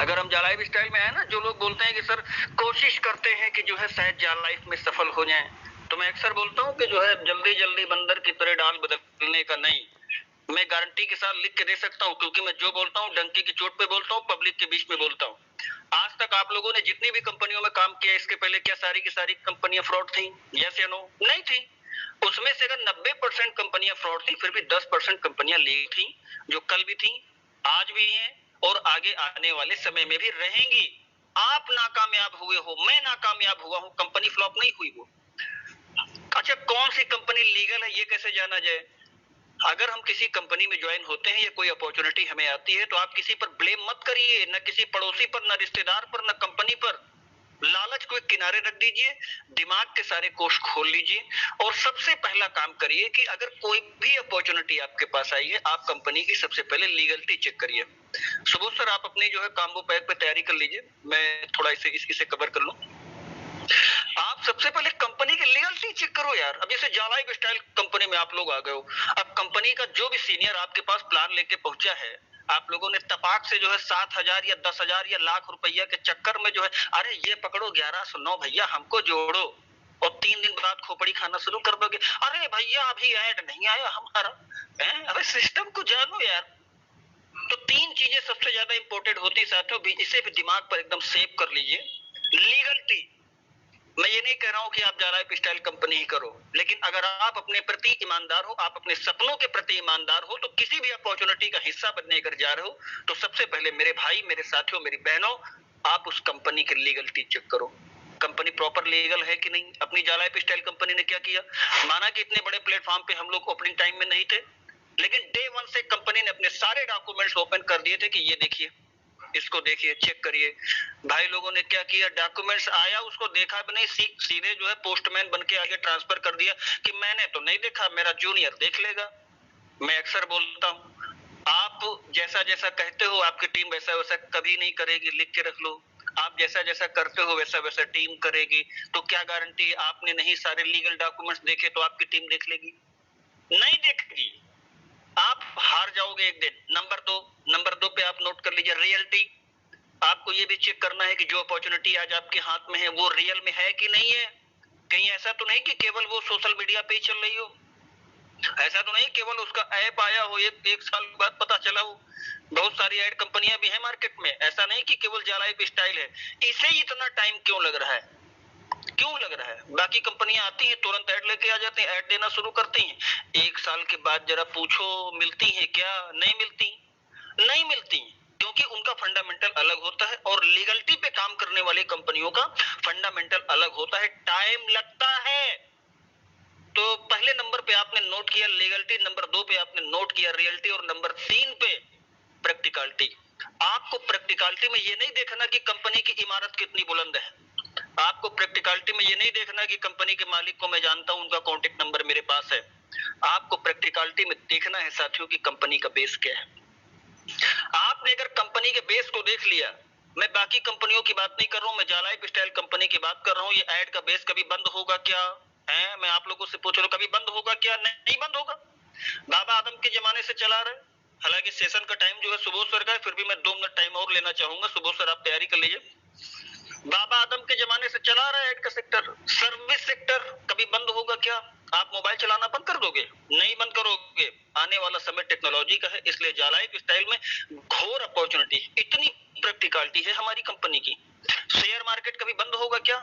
अगर हम जा लाइफ स्टाइल में है ना, जो लोग बोलते हैं कि सर कोशिश करते हैं कि जो है शायद जा लाइफ में सफल हो जाएं, तो मैं अक्सर बोलता हूं कि जो है जल्दी जल्दी बंदर की तरह डाल बदलने का नहीं। मैं गारंटी के साथ लिख के दे सकता हूं, क्योंकि मैं जो बोलता हूं डंकी की चोट पे बोलता हूं, पब्लिक के बीच में बोलता हूं। आज तक आप लोगों ने जितनी भी कंपनियों में काम किया, इसके पहले क्या सारी की सारी कंपनियां फ्रॉड थी? यस या नो? नहीं थी। उसमें से अगर 90% कंपनियां फ्रॉड थी, फिर भी 10% कंपनियां लीगल थी, जो कल भी थी, आज भी हैं और आगे आने वाले समय में भी रहेंगी। आप नाकामयाब हुए हो, मैं नाकामयाब हुआ हूं, कंपनी फ्लॉप नहीं हुई वो। अच्छा, कौन सी कंपनी लीगल है ये कैसे जाना जाए? अगर हम किसी कंपनी में ज्वाइन होते हैं या कोई अपॉर्चुनिटी हमें आती है, तो आप किसी पर ब्लेम मत करिए, न किसी पड़ोसी पर, न रिश्तेदार पर, न कंपनी पर। लालच को एक किनारे रख दीजिए, दिमाग के सारे कोष खोल लीजिए और सबसे पहला काम करिए कि अगर कोई भी अपॉर्चुनिटी आपके पास आई है, आप कंपनी की सबसे पहले लीगलिटी चेक करिए। सुबोध सर, आप अपनी जो है कॉम्बो पैक पे तैयारी कर लीजिए, मैं थोड़ा इसे कवर कर लूं। आप सबसे पहले कंपनी की लीगलिटी चेक करो यार। अब जैसे जालाइफ स्टाइल कंपनी में आप लोग आ गए हो, अब कंपनी का जो भी सीनियर आपके पास प्लान लेके पहुंचा है, आप लोगों ने तपाक से जो है 7,000 या 10,000 या लाख रुपया के चक्कर में जो है, अरे ये पकड़ो 1109 भैया हमको जोड़ो, और 3 दिन बाद खोपड़ी खाना शुरू कर दोगे। अरे भैया अभी ऐड नहीं आया हमारा। अरे सिस्टम को जानो यार। तो 3 चीजें सबसे ज्यादा इंपॉर्टेंट होती है साथियों, इसे भी दिमाग पर एकदम सेव कर लीजिए। लीगलिटी। मैं ये नहीं कह रहा हूं कि आप जा लाइफ स्टाइल कंपनी ही करो, लेकिन अगर आप अपने प्रति ईमानदार हो, आप अपने सपनों के प्रति ईमानदार हो, तो किसी भी अपॉर्चुनिटी का हिस्सा बनने कर जा रहे हो, तो सबसे पहले मेरे भाई, मेरे साथियों, मेरी बहनों, आप उस कंपनी की लीगलिटी चेक करो। कंपनी प्रॉपर लीगल है कि नहीं। अपनी जा लाइफ स्टाइल कंपनी ने क्या किया, माना कि इतने बड़े प्लेटफॉर्म पे हम लोग ओपनिंग टाइम में नहीं थे, लेकिन डे 1 से कंपनी ने अपने सारे डॉक्यूमेंट्स ओपन कर दिए थे कि ये देखिए, इसको देखिए, चेक करिए। भाई लोगों ने क्या किया, डॉक्यूमेंट्स आया, उसको देखा भी नहीं, सीधे जो है पोस्टमैन बन के आगे ट्रांसफर कर दिया कि मैंने तो नहीं देखा, मेरा जूनियर देख लेगा। मैं अक्सर बोलता हूं, आप जैसा जैसा कहते हो आपकी टीम वैसा वैसा कभी नहीं करेगी, लिख के रख लो। आप जैसा जैसा करते हो वैसा वैसा टीम करेगी। तो क्या गारंटी है आपने नहीं सारे लीगल डॉक्यूमेंट्स देखे तो आपकी टीम देख लेगी? नहीं देखेगी, आप हार जाओगे एक दिन। नंबर दो पे आप नोट कर लीजिए, रियलिटी। आपको ये भी चेक करना है कि जो अपॉर्चुनिटी आज आपके हाथ में है वो रियल में है कि नहीं है। कहीं ऐसा तो नहीं कि केवल वो सोशल मीडिया पे ही चल रही हो, ऐसा तो नहीं केवल उसका ऐप आया हो, एक साल बाद पता चला हो। बहुत सारी ऐड कंपनियां भी हैं मार्केट में, ऐसा नहीं कि केवल जा लाइफ स्टाइल है। इसे इतना टाइम क्यों लग रहा है? क्यों लग रहा है? बाकी कंपनियां आती हैं, तुरंत ऐड लेके आ जाती हैं, ऐड देना शुरू करती हैं। एक साल के बाद जरा पूछो मिलती हैं क्या? नहीं मिलती, नहीं मिलती, क्योंकि उनका फंडामेंटल अलग होता है और लीगलिटी पे काम करने वाली कंपनियों का फंडामेंटल अलग होता है, टाइम लगता है। तो पहले नंबर पे आपने नोट किया लीगलिटी, नंबर 2 पे आपने नोट किया रियलिटी, और नंबर 3 पे प्रैक्टिकलिटी। आपको प्रैक्टिकलिटी में ये नहीं देखना कि कंपनी की इमारत कितनी बुलंद है, आपको प्रैक्टिकलिटी में ये नहीं देखना कि कंपनी के मालिक को मैं जानता हूं, उनका कॉन्टेक्ट नंबर मेरे पास है। आपको प्रैक्टिकलिटी में देखना है साथियों की कंपनी का बेस क्या है। आपने अगर कंपनी के बेस को देख लिया, मैं बाकी कंपनियों की बात नहीं कर रहा हूं, मैं जा लाइफ स्टाइल कंपनी की बात कर रहा हूं। ये ऐड का बेस कभी बंद होगा क्या है? मैं आप लोगों से पूछ रहा हूं, कभी बंद होगा क्या? नहीं बंद होगा। बाबा आदम के जमाने से चला रहे। हालांकि सेशन का टाइम जो है सुबोध सर का है, फिर भी मैं 2 मिनट टाइम और लेना चाहूंगा। सुबोध सर आप तैयारी कर लीजिए। बाबा आदम के जमाने से चला रहा है ऐड का सेक्टर। सर्विस सेक्टर कभी बंद होगा क्या? आप मोबाइल चलाना बंद कर दोगे? नहीं बंद करोगे। आने वाला समय टेक्नोलॉजी का है, इसलिए जा लाइफ स्टाइल में घोर अपॉर्चुनिटी, इतनी प्रैक्टिकलिटी है हमारी कंपनी की। शेयर मार्केट कभी बंद होगा क्या?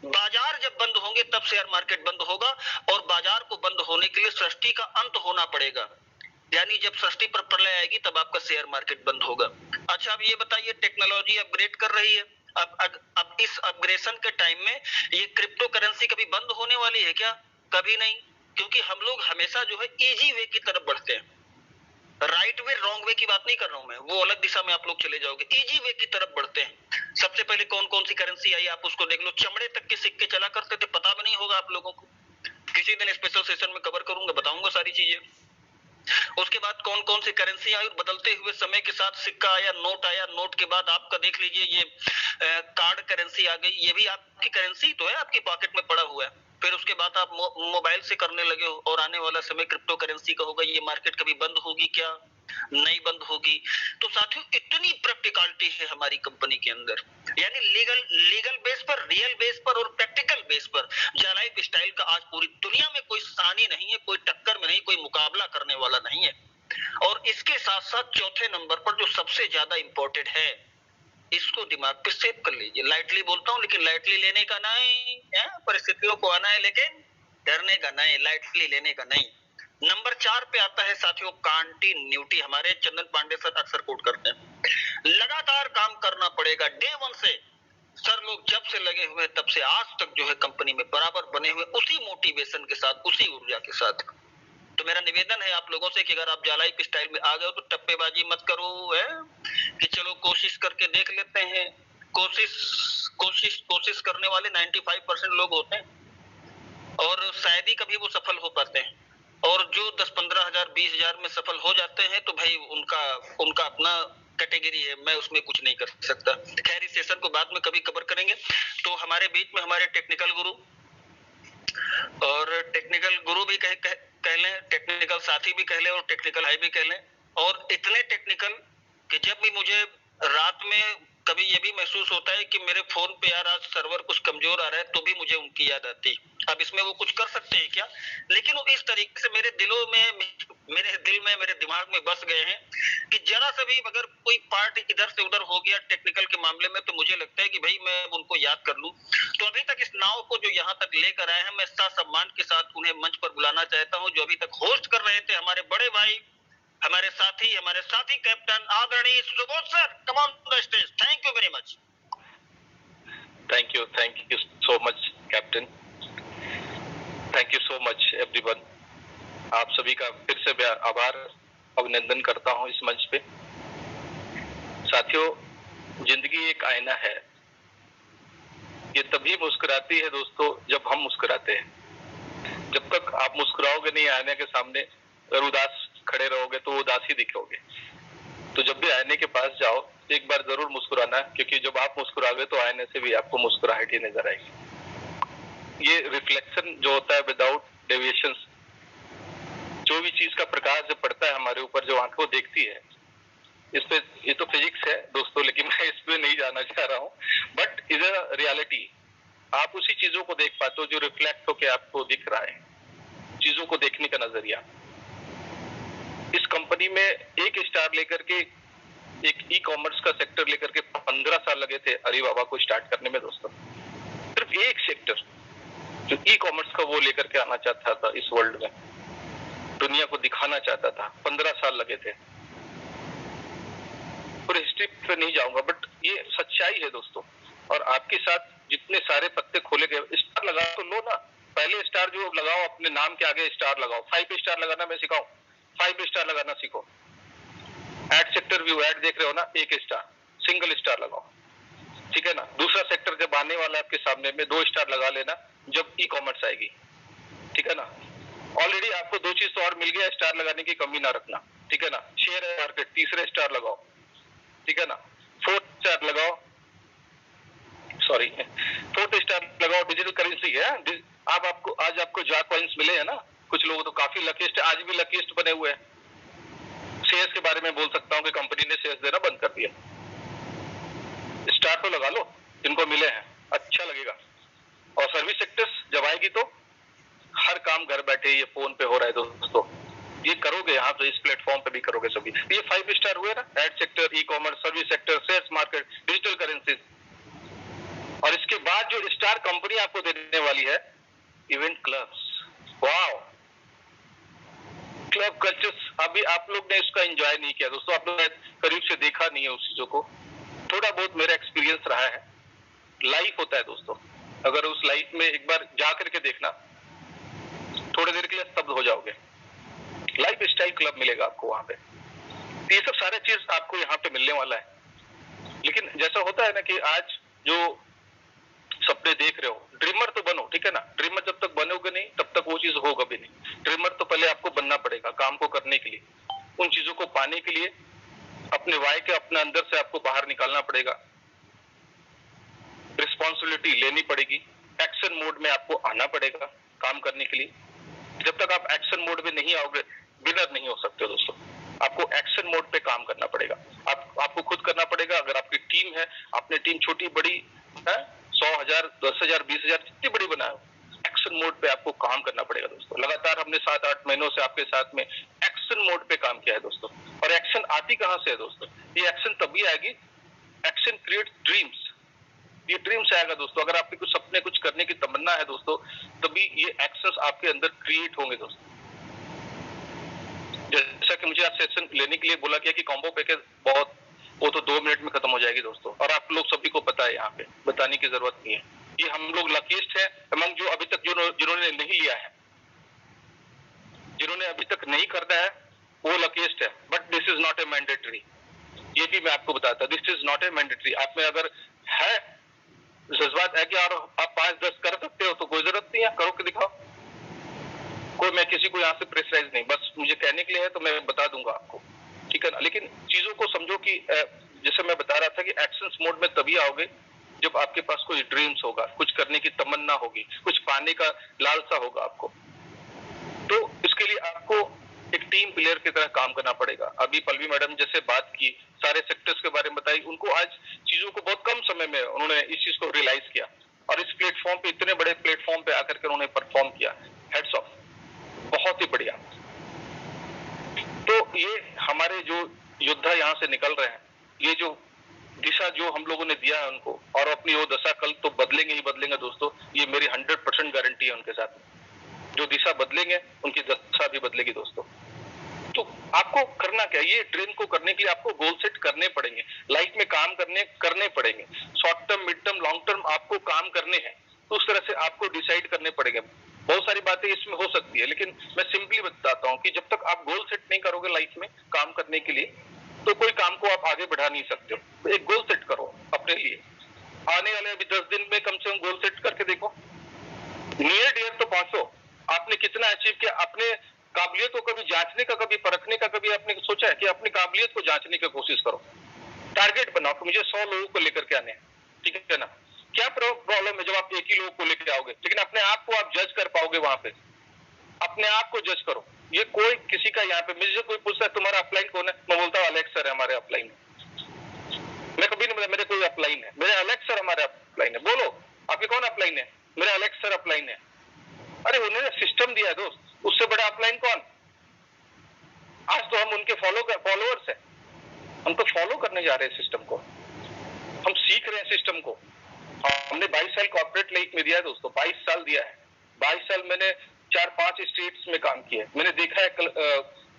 बाजार जब बंद होंगे तब शेयर मार्केट बंद होगा, और बाजार को बंद होने के लिए सृष्टि का अंत होना पड़ेगा, यानी जब सृष्टि पर प्रलय आएगी तब आपका शेयर मार्केट बंद होगा। अच्छा, अब ये बताइए, टेक्नोलॉजी अपग्रेड कर रही है, अब इस अपग्रेडेशन के टाइम में ये क्रिप्टो करेंसी कभी बंद होने वाली है क्या? कभी नहीं, क्योंकि हम लोग हमेशा जो है इजी वे की तरफ बढ़ते हैं। राइट वे रॉन्ग वे की बात नहीं कर रहा हूं मैं, वो अलग दिशा में आप लोग चले जाओगे, इजी वे की तरफ बढ़ते हैं। सबसे पहले कौन कौन सी करेंसी आई आप उसको देख लो। चमड़े तक के सिक्के चला करते थे, पता भी नहीं होगा आप लोगों को। किसी दिन स्पेशल सेशन में कवर करूंगा, बताऊंगा सारी चीजें। उसके बाद कौन कौन सी करेंसी आई, और बदलते हुए समय के साथ सिक्का आया, नोट आया, नोट के बाद आपका देख लीजिए ये कार्ड करेंसी आ गई। ये भी आपकी करेंसी तो है, आपकी पॉकेट में पड़ा हुआ है। फिर उसके बाद आप मोबाइल से करने लगे हो, और आने वाला समय क्रिप्टो करेंसी का होगा। ये मार्केट कभी बंद होगी क्या? नई बंद होगी। तो साथियों इतनी प्रैक्टिकलिटी है हमारी कंपनी के अंदर, यानी लीगल बेस पर, रियल बेस पर और प्रैक्टिकल बेस पर जा लाइफ स्टाइल का आज पूरी दुनिया में कोई सानी नहीं है, कोई टक्कर में नहीं, कोई मुकाबला करने वाला नहीं है। और इसके साथ साथ चौथे नंबर पर जो सबसे ज्यादा इंपॉर्टेंट है, इसको दिमाग पे सेव कर लीजिए। लाइटली बोलता हूं लेकिन लाइटली लेने का नहीं है, परिस्थितियों को आना है लेकिन डरने का नहीं, लाइटली लेने का नहीं। नंबर 4 पे आता है साथियों कंटिन्यूटी। हमारे चंदन पांडे सर अक्सर कोट करते हैं, लगातार काम करना पड़ेगा। डे 1 से सर लोग जब से लगे हुए तब से आज तक जो है कंपनी में बराबर बने हुए, उसी मोटिवेशन के साथ, उसी ऊर्जा के साथ। तो मेरा निवेदन है आप लोगों से कि अगर आप जालाइफ स्टाइल में आ गए हो तो टप्पेबाजी मत करो, है कि चलो कोशिश करके देख लेते हैं। कोशिश करने वाले 95% लोग होते हैं और शायद ही कभी वो सफल हो पाते हैं। और जो 10-15 हजार 20 हजार में सफल हो जाते हैं तो भाई उनका अपना कैटेगरी है, मैं उसमें कुछ नहीं कर सकता। खैर इस सेशन को बाद में कभी कवर करेंगे। तो हमारे बीच में हमारे टेक्निकल गुरु, और टेक्निकल गुरु भी कह लें, टेक्निकल साथी भी कह लें और टेक्निकल भाई भी कह लें। और इतने टेक्निकल कि जब भी मुझे रात में कभी ये भी महसूस होता है कि मेरे फोन पे यार आज सर्वर कुछ कमजोर आ रहा है, तो भी मुझे उनकी याद आती। अब इसमें वो कुछ कर सकते हैं क्या, लेकिन वो इस तरीके से मेरे दिल में, मेरे दिमाग में बस गए हैं कि जरा सा भी अगर कोई पार्ट इधर से उधर हो गया टेक्निकल के मामले में, तो मुझे लगता है कि भाई मैं उनको याद कर लूं। तो अभी तक इस नाव को जो यहाँ तक लेकर आए हैं, मैं सम्मान के साथ उन्हें मंच पर बुलाना चाहता हूँ। जो अभी तक होस्ट कर रहे थे हमारे बड़े भाई, हमारे साथी कैप्टन आदरणीय Subodh sir, come on the stage. Thank you very much. Thank you so much captain, thank you so much everyone. आप सभी का फिर से आभार, अभिनंदन करता हूं इस मंच पे। साथियों, जिंदगी एक आईना है, ये तभी मुस्कुराती है दोस्तों जब हम मुस्कुराते हैं। जब तक आप मुस्कुराओगे नहीं आईने के सामने, अगर उदास खड़े रहोगे तो उदास ही दिखोगे। तो जब भी आईने के पास जाओ तो एक बार जरूर मुस्कुराना, क्योंकि जब आप मुस्कुराओगे तो आईने से भी आपको मुस्कुराहट ही नजर आएगी। ये रिफ्लेक्शन जो होता है विदाउट डेविएशंस, जो भी चीज का प्रकाश जब पड़ता है हमारे ऊपर, जो आंखों देखती है, इस पे, ये तो फिजिक्स है दोस्तों, लेकिन मैं इस पे नहीं जाना चाह रहा हूँ, बट इज अ रियलिटी। आप उसी चीजों को देख पाते हो जो रिफ्लेक्ट होके आपको दिख रहा है, चीजों को देखने का नजरिया। इस कंपनी में एक स्टार लेकर के, एक ई कॉमर्स का सेक्टर लेकर के 15 साल लगे थे अलीबाबा को स्टार्ट करने में दोस्तों। सिर्फ एक सेक्टर जो ई कॉमर्स का वो लेकर के आना चाहता था इस वर्ल्ड में, दुनिया को दिखाना चाहता था, 15 साल लगे थे। और हिस्ट्री पे नहीं जाऊंगा, बट ये सच्चाई है दोस्तों। और आपके साथ जितने सारे पत्ते खोले गए, स्टार लगा तो लो ना, पहले स्टार जो लगाओ, अपने नाम के आगे स्टार लगाओ। 5 स्टार लगाना मैं सिखाऊं, 5 स्टार लगाना सीखो। एड सेक्टर व्यू एड देख रहे हो ना, 1 स्टार, सिंगल स्टार लगाओ, ठीक है ना। दूसरा सेक्टर जब आने वाला है आपके सामने में, 2 स्टार लगा लेना जब ई कॉमर्स आएगी, ठीक है ना। ऑलरेडी आपको 2 चीज तो और मिल गया, स्टार लगाने की कमी ना रखना, ठीक है ना। शेयर है मार्केट, तीसरे स्टार लगाओ, ठीक है ना। 4th स्टार लगाओ, सॉरी 4th स्टार लगाओ, डिजिटल करेंसी है। अब आपको आज आपको जा कॉइंस मिले हैं ना, कुछ लोग तो काफी लकीस्ट, आज भी लकीस्ट बने हुए हैं। शेयर्स के बारे में बोल सकता हूं कि कंपनी ने शेयर्स देना बंद कर दिया। स्टार तो लगा लो, जिनको मिले हैं, अच्छा लगेगा। और सर्विस सेक्टर्स जब आएगी तो हर काम घर बैठे, ये फोन पे हो रहा है दोस्तों, ये करोगे यहाँ तो इस प्लेटफॉर्म पे भी करोगे सभी। ये 5 स्टार हुए ना, ad sector, e commerce, service sector, shares market, digital currencies. और इसके बाद जो स्टार कंपनी आपको देने वाली है, event clubs. Wow, club cultures. अभी आप लोग ने इसका एंजॉय नहीं किया दोस्तों, आप लोग ने करीब से देखा नहीं है उस चीजों को। थोड़ा बहुत मेरा एक्सपीरियंस रहा है। लाइफ होता है दोस्तों, अगर उस लाइफ में एक बार जा करके देखना, थोड़ी देर के लिए स्तब्ध हो जाओगे। लाइफ स्टाइल क्लब मिलेगा आपको वहां पे। ये सब सारे चीज आपको यहाँ पे मिलने वाला है। लेकिन जैसा होता है ना कि आज जो सपने देख रहे हो, ड्रीमर तो बनो, ठीक है ना। ड्रीमर जब तक बनोगे नहीं तब तक वो चीज होगा भी नहीं। ड्रीमर तो पहले आपको बनना पड़ेगा काम को करने के लिए, उन चीजों को पाने के लिए अपने वाई के अपने अंदर से आपको बाहर निकालना पड़ेगा, रिस्पॉन्सिबिलिटी लेनी पड़ेगी, एक्शन मोड में आपको आना पड़ेगा काम करने के लिए। जब तक आप एक्शन मोड में नहीं आओगे, विनर नहीं हो सकते दोस्तों। आपको एक्शन मोड पे काम करना पड़ेगा। आपको खुद करना पड़ेगा। अगर आपकी टीम है, आपने टीम छोटी बड़ी है, 100,000, 10,000, 20,000 जितनी बड़ी बनाए, एक्शन मोड पे आपको काम करना पड़ेगा दोस्तों। लगातार हमने 7-8 महीनों से आपके साथ में एक्शन मोड पे काम किया है दोस्तों। और एक्शन आती कहां से है दोस्तों? ये एक्शन तभी आएगी, एक्शन क्रिएट ड्रीम्स। ये ड्रीम्स आएगा दोस्तों। अगर आपके कुछ सपने, कुछ करने की तमन्ना है दोस्तों, तभी ये एक्शंस आपके अंदर क्रिएट होंगे दोस्तों। जैसा कि मुझे आज सेशन लेने के लिए बोला गया कि कॉम्बो पैकेज बहुत, वो तो 2 मिनट में खत्म हो जाएगी दोस्तों, और आप लोग सभी को पता है, यहाँ पे बताने की जरूरत नहीं है। ये हम लोग लकीस्ट है अमंग जो अभी तक जिन्होंने नहीं लिया है, जिन्होंने अभी तक नहीं खरीदा है, वो लकीस्ट है। But this is not a mandatory, ये भी मैं आपको बताता, this is not a mandatory. आप में अगर है जज्बात है कि यार आप 5-10 कर सकते हो तो कोई जरूरत नहीं है, करो के दिखाओ। कोई, मैं किसी को यहाँ से प्रेशराइज नहीं, बस मुझे कहने के लिए है तो मैं बता दूंगा आपको, ठीक है ना। लेकिन चीजों को समझो कि जैसे मैं बता रहा था कि एक्शंस मोड में तभी आओगे जब आपके पास कोई ड्रीम्स होगा, कुछ करने की तमन्ना होगी, कुछ पाने का लालसा होगा आपको। तो इसके लिए आपको एक टीम प्लेयर की तरह काम करना पड़ेगा। अभी पल्लवी मैडम जैसे बात की, सारे सेक्टर्स के बारे में बताई, उनको आज चीजों को बहुत कम समय में उन्होंने इस चीज को रियलाइज किया, और इस प्लेटफॉर्म पे, इतने बड़े प्लेटफॉर्म पे आकर के उन्होंने परफॉर्म किया। हेड्स ऑफ, बहुत ही बढ़िया। तो ये हमारे जो योद्धा यहाँ से निकल रहे हैं, ये जो दिशा जो हम लोगों ने दिया है उनको, और अपनी वो दशा कल तो बदलेंगे ही बदलेंगे दोस्तों, ये मेरी 100% गारंटी है उनके साथ। जो दिशा बदलेंगे उनकी दशा भी बदलेगी दोस्तों। तो आपको करना क्या, ये ड्रीम को करने के लिए आपको गोल सेट करने पड़ेंगे, लाइफ में काम करने पड़ेंगे, short term, mid term, long term आपको काम करने हैं। तो उस तरह से आपको डिसाइड करने पड़ेंगे। बहुत सारी बातें इसमें हो सकती है, लेकिन मैं सिंपली बताता हूं कि जब तक आप गोल सेट नहीं करोगे लाइफ में काम करने के लिए, तो कोई काम को आप आगे बढ़ा नहीं सकते हो। तो एक गोल सेट करो अपने लिए, आने वाले अभी 10 दिन में कम से कम गोल सेट करके देखो, नियर डियर तो पहुंचो। आपने कितना अचीव किया, अपने काबिलियत को कभी जांचने का, कभी परखने का, कभी आपने सोचा है कि अपनी काबिलियत को जांचने की कोशिश करो। टारगेट बनाओ कि मुझे 100 लोगों को लेकर के आने हैं, ठीक है ना। क्या प्रॉब्लम है जब आप एक ही लोगों को लेकर आओगे, लेकिन अपने आप को आप जज कर पाओगे वहां पे, अपने आप को जज करो। ये कोई किसी का, यहाँ पे मुझे कोई पूछता है तुम्हारा अपलाइन कौन है, मैं बोलता हूँ अलेक्स सर है हमारे अपलाइन। मैं कभी नहीं बोला मेरे कोई अपलाइन है, मेरे अलेक्स सर हमारे अपलाइन है। बोलो आपके कौन अपलाइन है, मेरे अलेक्स सर अपलाइन है। अरे उन्होंने सिस्टम दिया दोस्त, उससे बड़ा अपलाइन कौन। आज तो हम उनके फॉलोअर्स हैं, हम तो फॉलो करने जा रहे हैं सिस्टम को, हम सीख रहे हैं सिस्टम को। हमने 22 साल कॉर्पोरेट लाइफ में दिया है दोस्तों, 22 साल दिया है। 22 साल मैंने 4-5 स्टेट्स में काम किया है, मैंने देखा है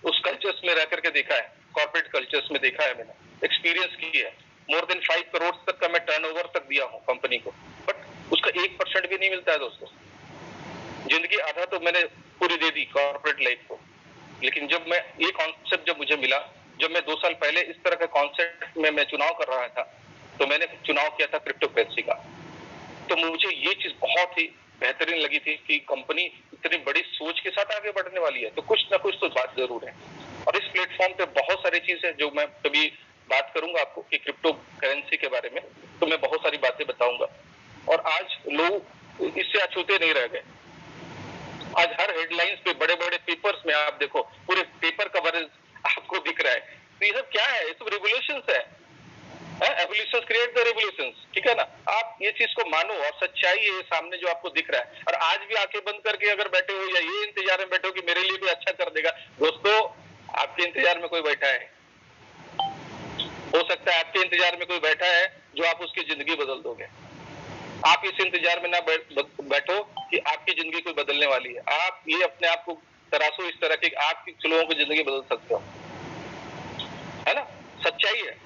उस कल्चर्स में रह करके देखा है, कॉर्पोरेट कल्चर्स में देखा है, मैंने एक्सपीरियंस किया है। मोर देन 5 करोड़ तक का मैं टर्नओवर तक दिया हूँ कंपनी को, बट उसका 1% भी नहीं मिलता है दोस्तों। जिंदगी आधा तो मैंने पूरी दे दी कॉर्पोरेट लाइफ को। लेकिन जब मैं ये कॉन्सेप्ट जब मुझे मिला, जब मैं 2 साल पहले इस तरह का कॉन्सेप्ट में मैं चुनाव कर रहा था, तो मैंने चुनाव किया था क्रिप्टो करेंसी का। तो मुझे ये चीज बहुत ही बेहतरीन लगी थी कि कंपनी इतनी बड़ी सोच के साथ आगे बढ़ने वाली है, तो कुछ ना कुछ तो बात जरूर है। और इस प्लेटफॉर्म पे बहुत सारी चीज है जो मैं कभी बात करूंगा आपको कि क्रिप्टो करेंसी के बारे में, तो मैं बहुत सारी बातें बताऊंगा। और आज लोग इससे अछूते नहीं रह गए। आज हर हेडलाइंस पे, बड़े बड़े पेपर्स में आप देखो, पूरे पेपर कवरेज आपको दिख रहा है। तो ये सब क्या है, ये सब रेवोल्यूशंस है, एवोल्यूशंस क्रिएट द रेवोल्यूशंस, ठीक है ना। आप ये चीज को मानो, और सच्चाई है सामने जो आपको दिख रहा है। और आज भी आंखें बंद करके अगर बैठे हो, या ये इंतजार में बैठे हो कि मेरे लिए कोई अच्छा कर देगा, दोस्तों आपके इंतजार में कोई बैठा है। हो सकता है आपके इंतजार में कोई बैठा है जो आप उसकी जिंदगी बदल दोगे। आप इस इंतजार में ना बैठो कि आपकी जिंदगी कोई बदलने वाली है। आप ये अपने आप को तराशो इस तरह की आप लोगों की जिंदगी बदल सकते हो, है ना। सच्चाई है,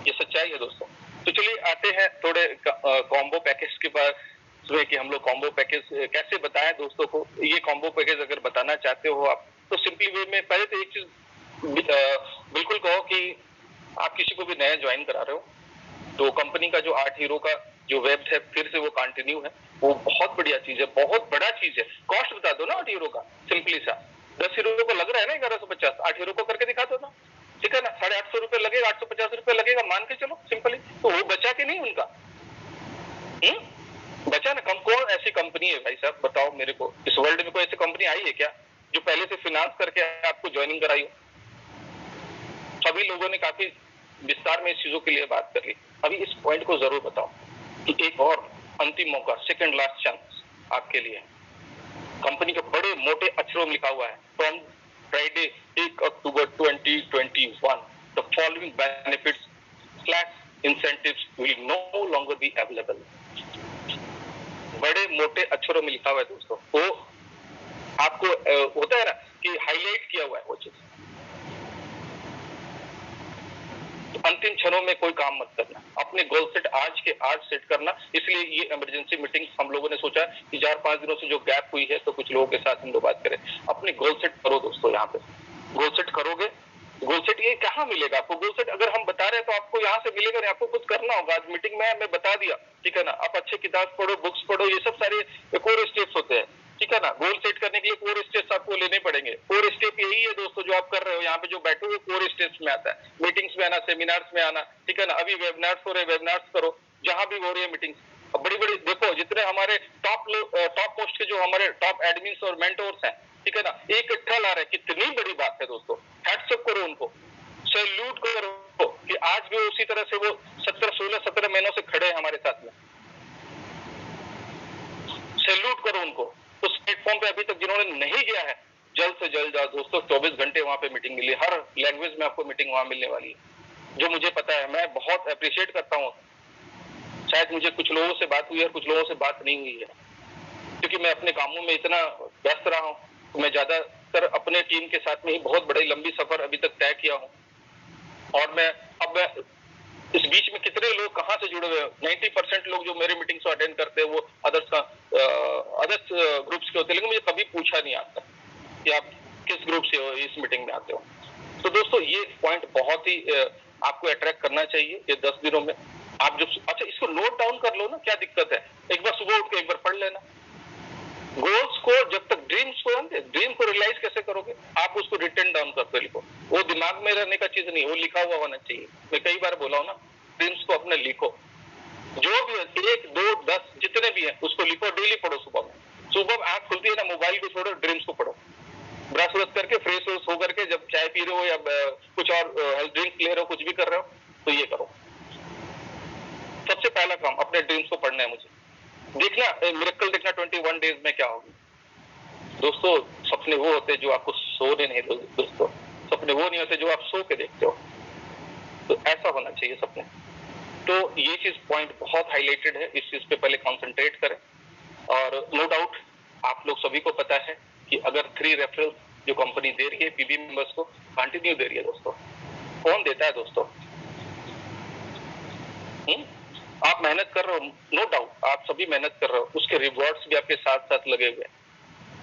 ये सच्चाई है दोस्तों। तो चलिए आते हैं थोड़े कॉम्बो पैकेज के पास कि हम लोग कॉम्बो पैकेज कैसे बताएं दोस्तों को। ये कॉम्बो पैकेज अगर बताना चाहते हो आप, तो सिंपली वे में पहले तो एक चीज बिल्कुल कहो कि आप किसी को भी नया ज्वाइन करा रहे हो, तो कंपनी का जो 8 हीरो का जो वेब है फिर से वो कंटिन्यू है, वो बहुत बढ़िया चीज है, बहुत बड़ा चीज है। कॉस्ट बता दो ना 8 हीरो का, सिंपली सा 10 हीरो को लग रहा है ना 1150, 8 हीरो को करके दिखा दो ना, ठीक है ना। 850 रुपए लगेगा, 850 रुपए लगेगा, मान के चलो सिंपली। तो वो बचा के नहीं उनका, बचा ना। कौन ऐसी कंपनी है भाई साहब, बताओ मेरे को, इस वर्ल्ड में कोई ऐसी कंपनी आई है क्या जो पहले से फिनांस करके आपको ज्वाइनिंग कराई हो? सभी लोगों ने काफी विस्तार में इस चीजों के लिए बात कर ली। अभी इस पॉइंट को जरूर बताओ कि एक और अंतिम मौका, सेकंड लास्ट चांस आपके लिए। कंपनी के बड़े मोटे अक्षरों में लिखा हुआ है, from Friday 1 October 2021 the following benefits / incentives will no longer be available। बड़े मोटे अक्षरों में लिखा हुआ है दोस्तों, वो आपको होता है ना कि हाईलाइट किया हुआ है वो चीज। तो अंतिम क्षणों में कोई काम मत करना, अपने गोल सेट आज के आज सेट करना। इसलिए ये इमरजेंसी मीटिंग हम लोगों ने सोचा कि 4-5 दिनों से जो गैप हुई है तो कुछ लोगों के साथ हम लोग बात करें। अपने गोल सेट करो दोस्तों, यहाँ पे गोल सेट करोगे। गोल सेट ये कहाँ मिलेगा आपको? गोल सेट अगर हम बता रहे हैं तो आपको यहाँ से मिलेगा नहीं, आपको कुछ करना होगा। आज मीटिंग में मैं बता दिया, ठीक है ना। आप अच्छे किताब पढ़ो, बुक्स पढ़ो, ये सब सारे कोर स्टेप्स होते हैं, ठीक है ना। गोल सेट करने के लिए कोर स्टेप्स आपको लेने पड़ेंगे। कोर स्टेप यही है दोस्तों जो आप कर रहे हो, यहाँ पे जो बैठे हो कोर स्टेप्स में आता है। मीटिंग्स में आना, सेमिनार्स में आना, ठीक है ना। अभी वेबिनार्स हो रहे, वेबिनार्स करो, जहां भी हो रही है मीटिंग्स। बड़ी बड़ी देखो, जितने हमारे टॉप पोस्ट के जो हमारे टॉप एडमिन्स और मेंटोर्स हैं, ठीक है ना, इकट्ठा ला रहे, कितनी बड़ी बात है दोस्तों। हैट्स ऑफ करो उनको, सैल्यूट करो कि आज भी उसी तरह से वो 17 महीनों से खड़े हैं हमारे साथ में। सैल्यूट करो उनको। उस प्लेटफॉर्म पे अभी तक जिन्होंने नहीं गया है, जल्द से जल्द जाओ दोस्तों। 24 घंटे वहां पे मीटिंग मिली, हर लैंग्वेज में आपको मीटिंग वहां मिलने वाली है। जो मुझे पता है, मैं बहुत अप्रिशिएट करता हूँ। शायद मुझे कुछ लोगों से बात हुई है और कुछ लोगों से बात नहीं हुई है, क्योंकि मैं अपने कामों में इतना व्यस्त रहा हूँ। तो मैं ज्यादातर अपने टीम के साथ में ही बहुत बड़ी लंबी सफर अभी तक तय किया हूँ। और मैं इस बीच में कितने लोग कहाँ से जुड़े हुए हैं। 90% लोग जो मेरे मीटिंग्स को अटेंड करते हैं वो अदर्स ग्रुप्स के होते हैं, लेकिन मुझे कभी पूछा नहीं आता कि आप किस ग्रुप से हो, इस मीटिंग में आते हो। तो दोस्तों ये पॉइंट बहुत ही आपको अट्रैक्ट करना चाहिए ये 10 दिनों में। आप जो अच्छा इसको नोट डाउन कर लो ना, क्या दिक्कत है। एक बार सुबह उठ के एक बार पढ़ लेना। गोल्स को जब तक ड्रीम को रियलाइज कैसे करोगे, आप उसको रिटर्न डाउन करके लिखो। वो दिमाग में रहने का चीज नहीं, वो लिखा हुआ होना चाहिए। मैं कई बार बोला हूं ना, ड्रीम्स को अपने लिखो। जो भी है 1, 2, 10 जितने भी है उसको लिखो। डेली पढ़ो। सुबह आंख खुलती है ना, मोबाइल को छोड़ो, ड्रीम्स को पढ़ो। ब्रश व्रश करके फ्रेश होकर के जब चाय पी रहे हो या कुछ और हेल्थ ड्रिंक ले रहे हो, कुछ भी कर रहे हो, तो ये करो। सबसे पहला काम अपने ड्रीम्स को पढ़ना है मुझे। देखना मिरेकल देखना 21 डेज में क्या होगी दोस्तों। सपने वो होते हैं जो आपको सोने नहीं दो दोस्तों। सपने वो नहीं होते जो आप सो के देखते हो। तो ऐसा होना चाहिए सपने। तो ये चीज पॉइंट बहुत हाईलाइटेड है, इस चीज पे पहले कॉन्सेंट्रेट करें। और नो डाउट आप लोग सभी को पता है कि अगर 3 रेफरल जो कंपनी दे रही है पीबी मेंबर्स को, कंटिन्यू दे रही है दोस्तों। कौन देता है दोस्तों? आप मेहनत कर रहे हो, नो डाउट आप सभी मेहनत कर रहे हो, उसके रिवॉर्ड्स भी आपके साथ साथ लगे हुए हैं।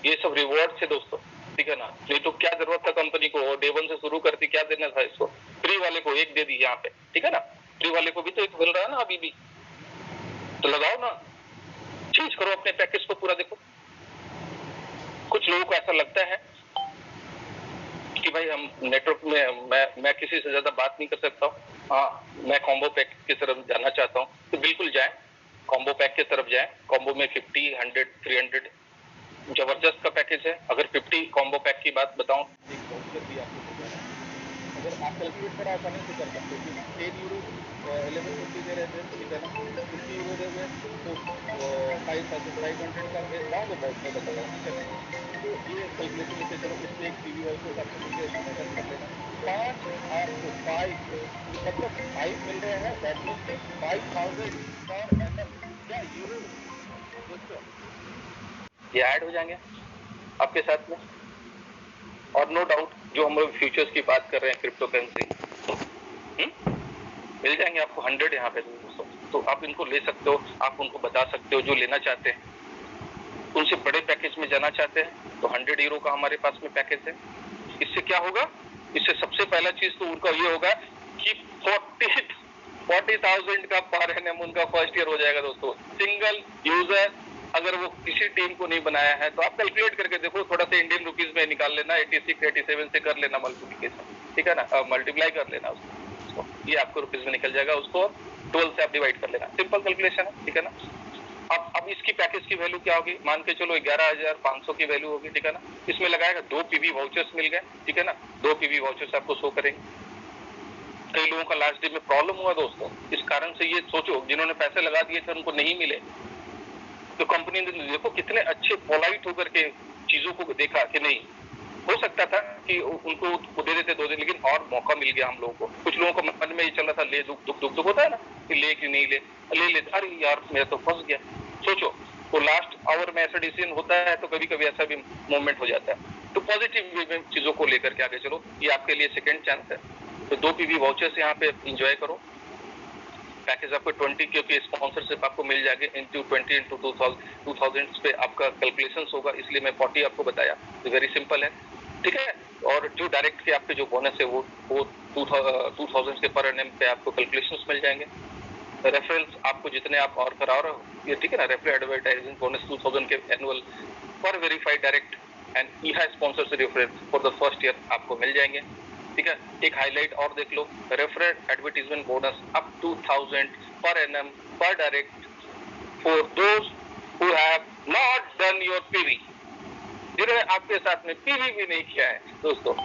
ये सब रिवॉर्ड्स है दोस्तों, ठीक है ना। नहीं तो क्या जरूरत था कंपनी को, डे 1 से शुरू करती, क्या देना था इसको। फ्री वाले को एक दे दी यहाँ पे, ठीक है ना। फ्री वाले को भी तो एक मिल रहा है ना अभी भी, तो लगाओ ना, चेंज करो अपने पैकेज को पूरा। देखो कुछ लोगों को ऐसा लगता है कि भाई हम नेटवर्क में मैं किसी से ज्यादा बात नहीं कर सकता हूँ, हाँ मैं कॉम्बो पैक की तरफ जाना चाहता हूँ, तो बिल्कुल जाएं, कॉम्बो पैक की तरफ जाएं। कॉम्बो में 50, 100, 300 जबरदस्त का पैकेज है। अगर 50 कॉम्बो पैक की बात बताऊं, अगर आप कैलकुलेट करा आसानी से कर सकते हो। 10 यूरो 1150 दे रहे थे, ठीक है ना। 50 यूरो दे रहे तो 500 का राउंड अबाउट में बताया, ठीक है ना। तो ये कैलकुलेशन से चलो, इसमें एक टीवी वाउचर आपको मिल गया, मेजर कर लेना। 5 आपको 5 मतलब 5 मिल रहे हैं, दैट मींस 5000 पर एनम क्या यूरो दोस्तों ये ऐड हो जाएंगे आपके साथ में। और नो डाउट जो हम लोग फ्यूचर्स की बात कर रहे हैं, क्रिप्टो करेंसी मिल जाएंगे आपको 100 यहाँ पे दोस्तों। तो आप इनको ले सकते हो, आप उनको बता सकते हो जो लेना चाहते हैं। उनसे बड़े पैकेज में जाना चाहते हैं तो 100 यूरो का हमारे पास में पैकेज है। इससे क्या होगा, इससे सबसे पहला चीज तो उनका ये होगा कि 40,000 का पर एनम उनका फर्स्ट ईयर हो जाएगा दोस्तों। सिंगल यूजर अगर वो किसी टीम को नहीं बनाया है तो आप कैलकुलेट करके देखो, थोड़ा सा इंडियन रुपीज में निकाल लेना, 86, 87 से कर लेना मल्टीप्लिकेशन, ठीक है ना, मल्टीप्लाई कर लेना उसको, ये आपको रुपीज में निकल जाएगा। उसको 12 से आप डिवाइड कर लेना, सिंपल कैलकुलेशन है, ठीक है ना। अब इसकी पैकेज की वैल्यू क्या होगी, मान के चलो 11,500 की वैल्यू होगी, ठीक है ना। इसमें लगाएगा 2 पीवी वाउचर्स मिल गए, ठीक है ना। 2 पीवी वाउचर्स आपको शो करेंगे। कई लोगों का लास्ट डे में प्रॉब्लम हुआ दोस्तों। इस कारण से ये सोचो, जिन्होंने पैसे लगा दिए थे उनको नहीं मिले, तो कंपनी ने देखो कितने अच्छे पोलाइट होकर के चीजों को देखा कि नहीं, हो सकता था कि उनको दे देते 2 दिन, लेकिन और मौका मिल गया हम लोगों को। कुछ लोगों को मन में ये चल रहा था ले दुख होता है ना कि ले कि नहीं ले, ले अरे यार मैं तो फंस गया। सोचो तो लास्ट आवर में ऐसा डिसीजन होता है, तो कभी कभी ऐसा भी मोमेंट हो जाता है। तो पॉजिटिव वे में चीजों को लेकर के आगे चलो, ये आपके लिए सेकेंड चांस है। तो 2 पीवी वाउचर्स यहाँ पे एंजॉय करो। पैकेज आपको 20, क्योंकि स्पॉन्सरशिप आपको मिल जाएगी इंटू 20 इंटू 2000 पे आपका कैलकुलेशन होगा, इसलिए मैं 40 आपको बताया। तो वेरी सिंपल है, ठीक है। और जो डायरेक्ट के आपके जो बोनस है वो 2000 के पर एनएम पे आपको कैलकुलेशंस मिल जाएंगे। रेफरेंस आपको जितने आप और करा रहे हो ये, ठीक है ना, रेफरल एडवर्टाइजिंग बोनस 2000 के एनुअल पर वेरीफाइड डायरेक्ट एंड ईहा sponsorship reference for the first year आपको मिल जाएंगे, ठीक है। एक हाईलाइट और देख लो, referral advertisement bonus up to 1000 पर एनएम पर direct for those who have not done your PV, जिन्होंने आपके साथ में पीवी भी नहीं किया है। दोस्तों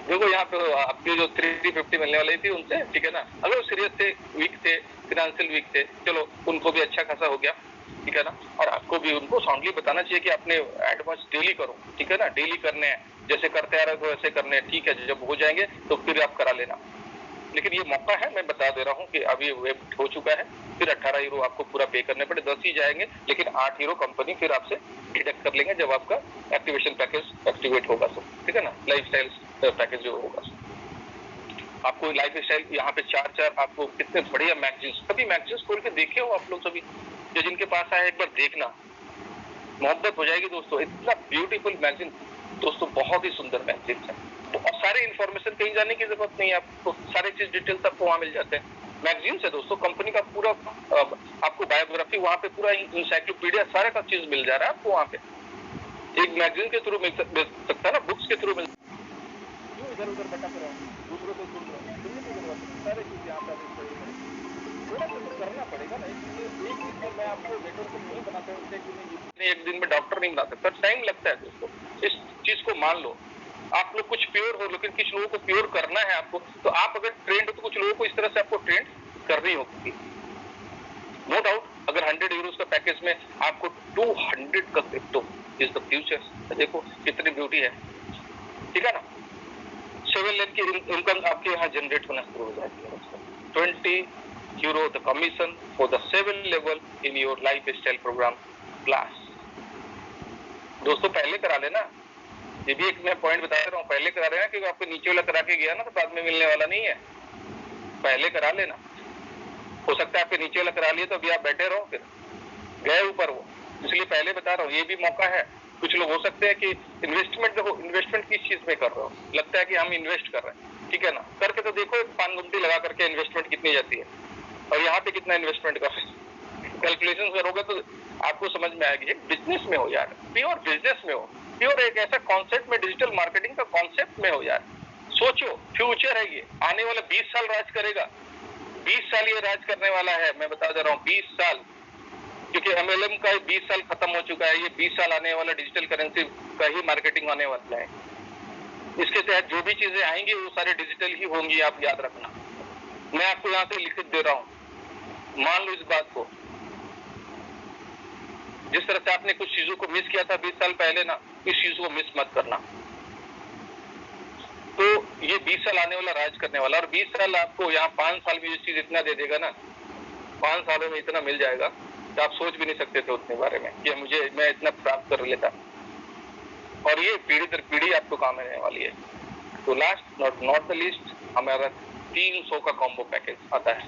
देखो यहाँ पे आपके जो 350 मिलने वाली थी उनसे, ठीक है ना, अगर सीरियस थे, वीक थे, फाइनेंशियल वीक थे, चलो उनको भी अच्छा खासा हो गया, ठीक है ना। और आपको भी उनको साउंडली बताना चाहिए कि आपने एडवांस डेली करो, ठीक है ना, डेली करने हैं, जैसे करते आ रहे हो वैसे करने हैं, ठीक है। जब हो जाएंगे तो फिर आप करा लेना, लेकिन ये मौका है, मैं बता दे रहा हूँ कि अभी वेब हो चुका है, फिर 18 यूरो आपको पूरा पे करने पड़े, 10 ही जाएंगे, लेकिन 8 यूरो कंपनी फिर आपसे डिडक्ट कर लेंगे जब आपका एक्टिवेशन पैकेज एक्टिवेट होगा, तो ठीक है ना, लाइफ स्टाइल पैकेज जो होगा। आपको लाइफ स्टाइल यहाँ पे 4 आपको कितने बढ़िया मैगजीन्स, कभी मैगजीन्स खोल के देखे हो आप लोग सभी, जो जिनके पास आए एक बार देखना, मोहब्बत हो जाएगी दोस्तों। इतना ब्यूटीफुल मैगजीन दोस्तों, बहुत ही सुंदर मैगजीन है। तो सारे इन्फॉर्मेशन कहीं जाने की जरूरत नहीं है आपको, सारे चीज डिटेल्स आपको वहाँ मिल जाते हैं। मैगजीन है दोस्तों, कंपनी का पूरा आपको बायोग्राफी वहाँ पे पूरा इंसाइक्लोपीडिया सारा का चीज मिल जा रहा है आपको वहाँ पे। एक मैगजीन के थ्रू मिल सकता है ना, बुक्स के थ्रू मिल, इधर उधर भटक रहे हैं, दूसरों से सुन रहे हैं, सुनने की जरूरत है, सारे चीज यहाँ पे थोड़ा सा तो करना पड़ेगा ना। इसलिए एक दिन में मैं आपको नेटवर्क नहीं बना सकता कि नहीं, एक दिन में डॉक्टर नहीं बना सकता, टाइम लगता है दोस्तों। इस चीज को मान लो, आप लोग कुछ प्योर हो, लेकिन कुछ लोगों को प्योर करना है आपको, तो आप अगर ट्रेंड हो तो कुछ लोगों को इस तरह से आपको ट्रेंड करनी होगी, नो डाउट। अगर 100 यूरोस का पैकेज में आपको 200 का क्रिप्टो इज द फ्यूचर, देखो कितनी ब्यूटी है, ठीक है ना। 7 लाख की इनकम आपके यहाँ जनरेट होना शुरू हो जाती है। 20 euro the commission for the 7 level in your life style program class. दोस्तों पहले करा लेना, ये भी एक मैं पॉइंट बता रहा हूँ, पहले करा लेना, क्योंकि आपको नीचे वाला करा के गया ना तो बाद में मिलने वाला नहीं है, पहले करा लेना। हो सकता है आपके नीचे वाला करा लिए तो अभी आप बैठे रहो, फिर गए ऊपर वो, इसलिए पहले बता रहा हूँ, ये भी मौका है। कुछ लोग हो सकते हैं कि इन्वेस्टमेंट देखो, इन्वेस्टमेंट किस चीज में कर रहे हो, लगता है कि हम इन्वेस्ट कर रहे हैं, ठीक है ना, करके तो देखो पान गुमटी लगा करके इन्वेस्टमेंट कितनी जाती है और यहाँ पे कितना इन्वेस्टमेंट कर रहे हैं, कैलकुलेशन करोगे तो आपको समझ में आएगी। बिजनेस में हो यार, प्योर बिजनेस में हो, प्योर एक ऐसा कॉन्सेप्ट में, डिजिटल मार्केटिंग का कॉन्सेप्ट में हो यार। सोचो फ्यूचर है ये, आने वाला 20 साल राज करेगा, 20 साल ये राज करने वाला है, मैं बता दे रहा हूँ 20 साल, क्योंकि एमएलएम का 20 साल खत्म हो चुका है, ये 20 साल आने वाला डिजिटल करेंसी का ही मार्केटिंग आने वाला है। इसके तहत जो भी चीजें आएंगी वो सारे डिजिटल ही होंगी, आप याद रखना। मैं आपको यहाँ से लिखित दे रहा हूँ, मान लो इस बात को। जिस तरह से आपने कुछ चीजों को मिस किया था 20 साल पहले ना, इस चीज को मिस मत करना। तो ये 20 साल आने वाला राज करने वाला, और 20 साल आपको यहाँ 5 साल भी ये चीज इतना दे देगा ना, 5 सालों में इतना मिल जाएगा तो आप सोच भी नहीं सकते थे उतने बारे में कि मैं इतना प्राप्त कर लेता। और ये पीढ़ी दर पीढ़ी आपको काम आने वाली है। तो लास्ट नॉट द लीस्ट, हमारा 300 का कॉम्बो पैकेज आता है,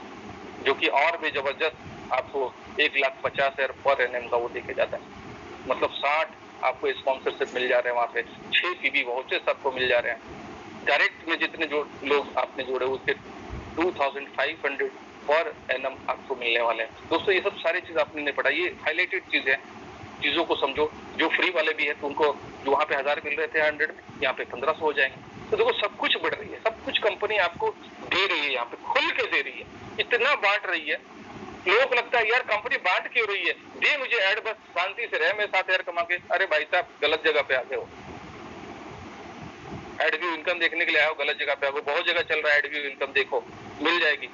जो कि और भी जबरदस्त आपको 1,50,000 पर एनएम का वो देके जाता है। मतलब 60 आपको स्पॉन्सरशिप मिल जा रहे हैं, वहाँ पे 6 पीबी वाउचर्स आपको मिल जा रहे हैं। डायरेक्ट में जितने जो लोग आपने जोड़े उसके 2500 पर एनएम आपको मिलने वाले हैं। दोस्तों ये सब सारी चीज आपने नहीं पढ़ा, ये हाईलाइटेड चीज है, चीजों को समझो। जो फ्री वाले भी है तो उनको जो वहाँ पे 1000 मिल रहे थे 100 में, यहाँ पे 1500 हो जाएंगे। तो देखो सब कुछ बढ़ रही है, सब कुछ कंपनी आपको दे रही है, यहाँ पे खुल के दे रही है, इतना बांट रही है। लोगों को लगता है यार कंपनी बांट क्यों रही है, दे मुझे ऐड, बस शांति से रहे, मैं 7,000 कमा के। अरे भाई साहब गलत जगह पे आ गए हो, एड व्यू इनकम देखने के लिए आओ, गलत जगह पे आओ। बहुत जगह चल रहा है एड व्यू इनकम, देखो मिल जाएगी।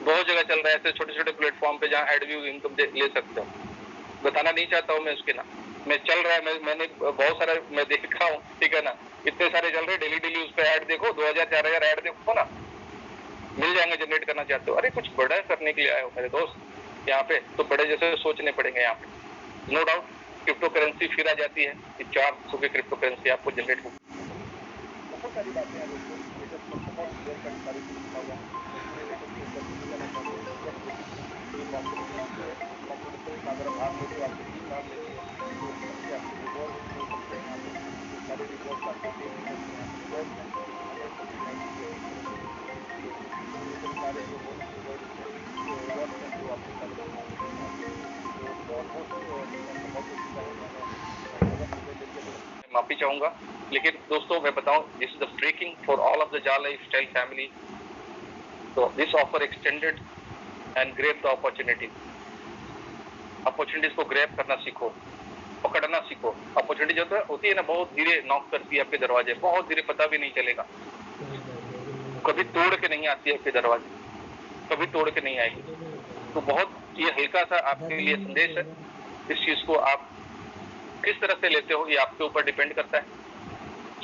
बहुत जगह चल रहा है ऐसे छोटे छोटे प्लेटफॉर्म पे जहाँ एड व्यू इनकम ले सकते हो। बताना नहीं चाहता हूँ मैं उसके ना, मैं चल रहा है, मैंने बहुत सारा मैं देखा हूँ, ठीक है ना, इतने सारे चल रहे, डेली उस पर ऐड देखो, 2000-4000 ऐड देखो ना, मिल जाएंगे। जनरेट करना चाहते हो, अरे कुछ बड़ा करने के लिए आए हो मेरे दोस्त यहाँ पे, तो बड़े जैसे सोचने पड़ेंगे यहाँ पे। नो डाउट क्रिप्टो करेंसी फिर आ जाती है कि 400 की क्रिप्टो करेंसी आपको जनरेट होगी। बहुत सारी बातें हैं दोस्तों, ये जब बहुत क्लियर कट सारी चीज लिखा हुआ है, इसमें मैं कुछ नहीं कहना चाहता हूँ। जस्ट बेसिकली ये कॉम्पिटिशन का अगर भाग लेते हो, आपकी टीम भाग लेती है, तो अच्छे आपके रिवॉर्ड मिल सकते हैं यहाँ पे। ये सारे रिवॉर्ड आपको देख ही सकते हैं, यहाँ पे रिवॉर्ड हैं 149 जो इतने सारे जो बोनस रिवॉर्ड हैं, जो रिवॉर्ड्स हैं जो आपको सारे देखने को मिल जाएंगे। तो ऑलमोस्ट मैं बहुत हो चुका है, मैंने अगर मुझे लेके माफी चाहूंगा, लेकिन दोस्तों मैं बताऊं, this is the breaking for all of the जा लाइफस्टाइल फैमिली। तो this offer extended and grab the opportunities को ग्रैब करना सीखो, पकड़ना सीखो। अपॉर्चुनिटी जो होती है ना, बहुत धीरे नॉक करती है आपके दरवाजे, बहुत धीरे, पता भी नहीं चलेगा, कभी तोड़ के नहीं आती है आपके दरवाजे, कभी तोड़ के नहीं आएगी। तो बहुत ये हल्का सा आपके लिए संदेश है। इस चीज को आप किस तरह से लेते हो ये आपके ऊपर डिपेंड करता है,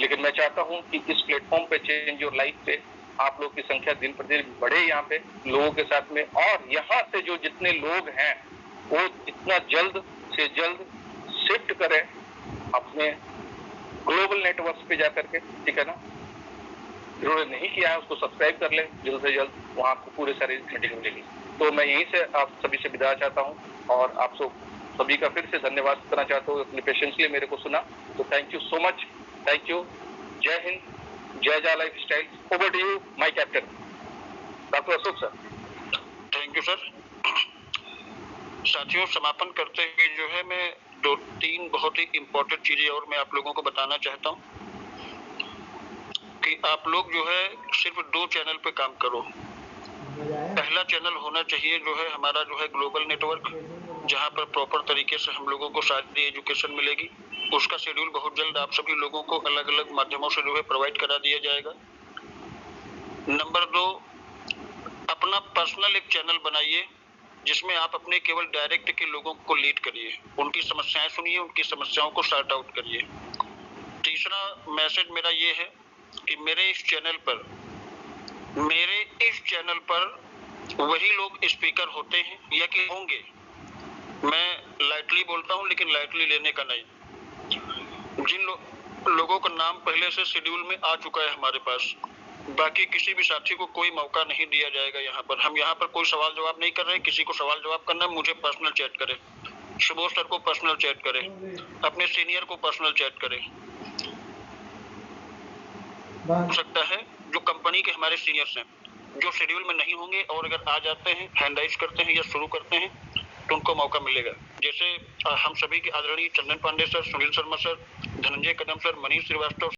लेकिन मैं चाहता हूं कि इस प्लेटफॉर्म पे चेंज योर लाइफ पे आप लोग की संख्या दिन प्रतिदिन बढ़े यहाँ पे लोगों के साथ में, और यहाँ से जो जितने लोग हैं वो जितना जल्द से जल्द शिफ्ट करें अपने ग्लोबल नेटवर्क पे जाकर के, ठीक है ना। जिन्होंने नहीं किया है उसको सब्सक्राइब कर ले जल्द से जल्द, वहाँ आपको पूरे सारी मीटिंग मिलेगी। तो मैं यहीं से आप सभी से विदा चाहता हूँ, और आप सभी का फिर से धन्यवाद करना चाहता हूँ, अपने पेशेंसली मेरे को सुना। तो thank you so much, thank you. जय हिंद, जय जा life style. Over to you my captain doctor Ashok sir. Thank you sir. साथियों, समापन करते हुए जो है मैं 2-3 बहुत ही इम्पोर्टेंट चीजें और मैं आप लोगों को बताना चाहता हूँ कि आप लोग जो है सिर्फ 2 चैनल पे काम करो। पहला चैनल होना चाहिए जो है हमारा जो है ग्लोबल नेटवर्क, जहाँ पर प्रॉपर तरीके से हम लोगों को सारी एजुकेशन मिलेगी। उसका शेड्यूल बहुत जल्द आप सभी लोगों को अलग अलग माध्यमों से जो है प्रोवाइड करा दिया जाएगा। नंबर 2, अपना पर्सनल एक चैनल बनाइए जिसमें आप अपने केवल डायरेक्ट के लोगों को लीड करिए, उनकी समस्याएं सुनिए, उनकी समस्याओं को सॉर्ट आउट करिए। तीसरा मैसेज मेरा ये है कि मेरे इस चैनल पर वही लोग स्पीकर होते हैं या कि होंगे, मैं लाइटली बोलता हूं लेकिन लाइटली लेने का नहीं, जिन लोगों का नाम पहले से शेड्यूल में आ चुका है हमारे पास। बाकी किसी भी साथी को कोई मौका नहीं दिया जाएगा। यहाँ पर हम यहाँ पर कोई सवाल जवाब नहीं कर रहे। किसी को सवाल जवाब करना है मुझे पर्सनल चैट करें, सुबोध सर को पर्सनल चैट करें, अपने सीनियर को पर्सनल चैट करें। हो सकता है जो कंपनी के हमारे सीनियर्स हैं जो शेड्यूल में नहीं होंगे और अगर आ जाते हैं, हैंड राइज करते हैं या शुरू करते हैं तो उनको मौका मिलेगा। जैसे हम सभी के आदरणीय चंदन पांडे सर, सुनील शर्मा सर, धनंजय कदम सर, मनीष श्रीवास्तव